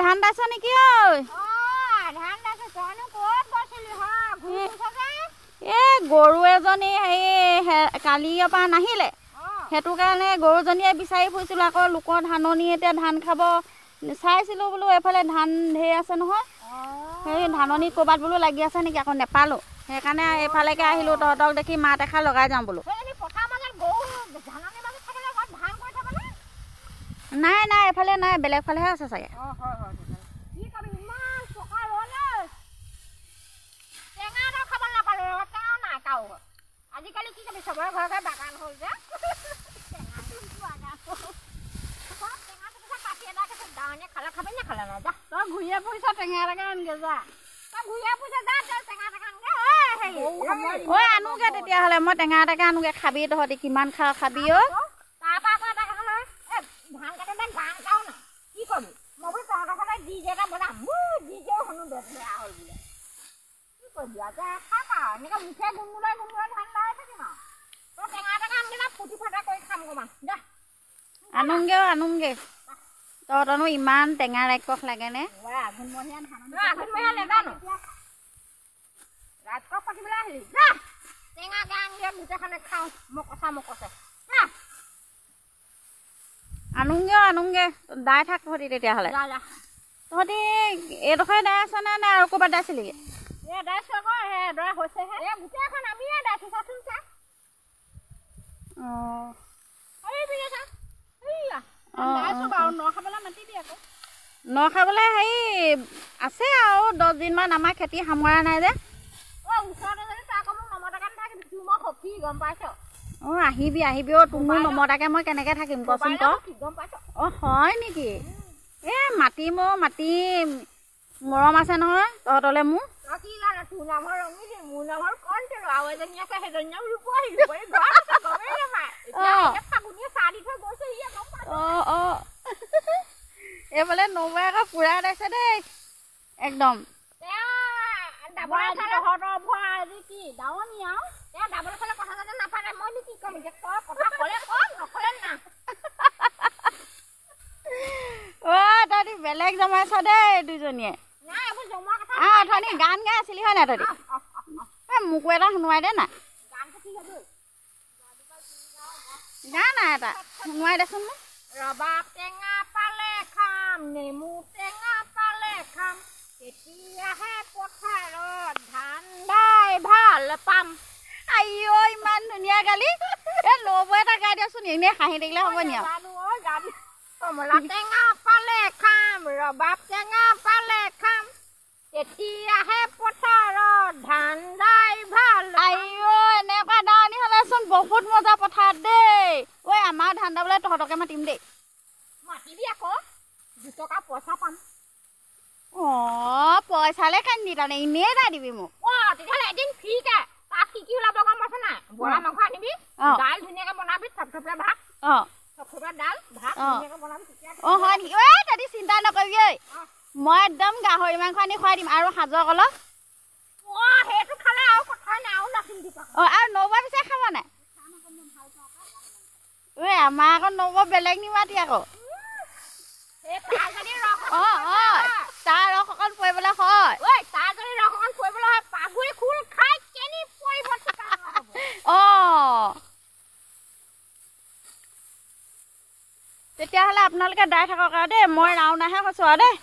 ধান দাইছ নেকি ঐ ধান দাইছ তইনো ক'ত গৈছিলি হা ঘূৰি ফুৰিছ যে গৰু এজনী কালিৰ পৰা নাহিলে সেইটো কাৰণে গৰুজনীয়ে বিচাৰি ফুৰিছিলোঁ আকৌ লোকৰ ধাননি এতিয়া ধান খাব চাইছিলোঁ বোলো এইফালে ধান ঢেৰ আছে নহয় সেই ধাননি ক'ৰবাত বোলো লাগি আছে নেকি আকৌ নেপালোঁ সেইকাৰণে এইফালেকে আহিলোঁ তহঁতক দেখি মাত এষাৰ লগাই যাওঁ বোলো নাই নাই এইফালে নাই বেলেগ ফালেহে আছে চাগে আজিকালি কি কবি চবৰে ঘৰে ঘৰে বাগান হ'ল যে খালা খাবি নে খালা না যা তই ঘূৰিয়ে ফুৰিছ টেঙা টেঙা আনগে যা তই ঘূৰিয়ে ফুৰিছ যা তই টেঙা টেঙা আনগে ঐ আনোগে তেতিয়াহ'লে মই টেঙা টেঙা আনোগে খাবি তহঁতি কিমান খাবি অ' তাৰপৰা আকৌ এটা কথা নহয় ধান কাটোতে গান গাওঁ না কি কবি মই বোলো তহঁতৰ ঘৰতে ডিজে এটা বনাম ডিজেও শুনো বেয়া হ'ল বোলে কি কৰিবি এতিয়া খাম আৰু এনেকৈ মুখে গুণগুণাই গুণগুণাই ধান লগাই থাকিম আৰু তই টেঙা টেঙা আনগে না ফুটি ফাটা কৰি খাম অকণমান যা আনোগে তহঁতনো ইমান টেঙা ৰাক্ষস লাগেনে আঘোণমহীয়া নেজানো ৰাক্ষস পাতিবলৈ আহিলি যা টেঙা আনগে গোটেইখনে খাওঁ মকছে আনোগে দাই থাক তহঁতি তেতিয়াহ'লে তহঁতি এইডোখৰে দাই আছ নে আৰু ক'ৰবাত দাইছিলিগৈ দাইছোঁ আকৌ দৰা হৈছেহে গোটেইখন আমিয়ে দাইছোঁ চাচোন চা ন খাবলৈ হেৰি আছে আৰু 10 দিনমান আমাৰ খেতি সামৰা নাই যে আহিবি তোৰ নমতাকে মই কেনেকৈ থাকিম কচোন ক হয় নেকি মাটি মৰম আছে নহয় তহঁতলৈ মোৰ এইফালে নৌবাই আকৌ পুৰা দাইছে দেই একদম তহঁতি বেলেগ জমাইছ দেই দুইজনীয়ে অথনি গান গাই আছিলি হয় নাই তহঁতি মোকো এটা শুনোৱাই দে না গান এটা শুনোৱাই দেচোন মোক ৰবাব টেঙা পালে খাম নেমু টেঙা পালে খাম তেতিয়াহে পথাৰত ধান দাই ভাল পাম আইও ইমান ধুনীয়া গালি নবৌ এটা গাই দিয়কচোন এনেই হাঁহি থাকিলে হ'ব নি কমলা টেঙা পালে খাম ৰবাব টেঙা পালে খাম তেতিয়াহে পথাৰত ধান দাই ভাল আইও এনেকুৱা দাৱনি হ'লেচোন বহুত মজা পথাৰত দেই ঐ আমাৰ ধান দাবলৈ তহঁতকে মাতিম দেই মাতিবি আকৌ 2 টকা পইচা পাম পইচালে কান্দি তাৰমানে এনেই দাই দিবি মোক তেতিয়াহ'লে এদিন ফ্ৰীকে তাত কি ওলাব গম পাইছ নাই বৰা মাংস আনিবি দাইল ধুনীয়াকৈ বনাবি থপথপীয়া ভাত থপথপীয়া দাইল ভাত ধুনীয়াকৈ বনাবি হয় নেকি তহঁতি চিন্তা নকৰিবি ঐ মই একদম গাহৰি মাংস আনি খুৱাই দিম আৰু সাজৰ কলহ সেইটো খালে আৰু কথা নাই আৰু নাচিন্তি আৰু নৌবা পিছে খাব নাই আমাৰ আকৌ নৌব বেলেগ নিমাতি আকৌ তাৰ ৰস অকণ পৰিবলৈ হয় তেতিয়াহ'লে আপোনালোকে দাই থাকক আৰু দেই মই ৰাওনাহে কৈছোঁ আৰু দেই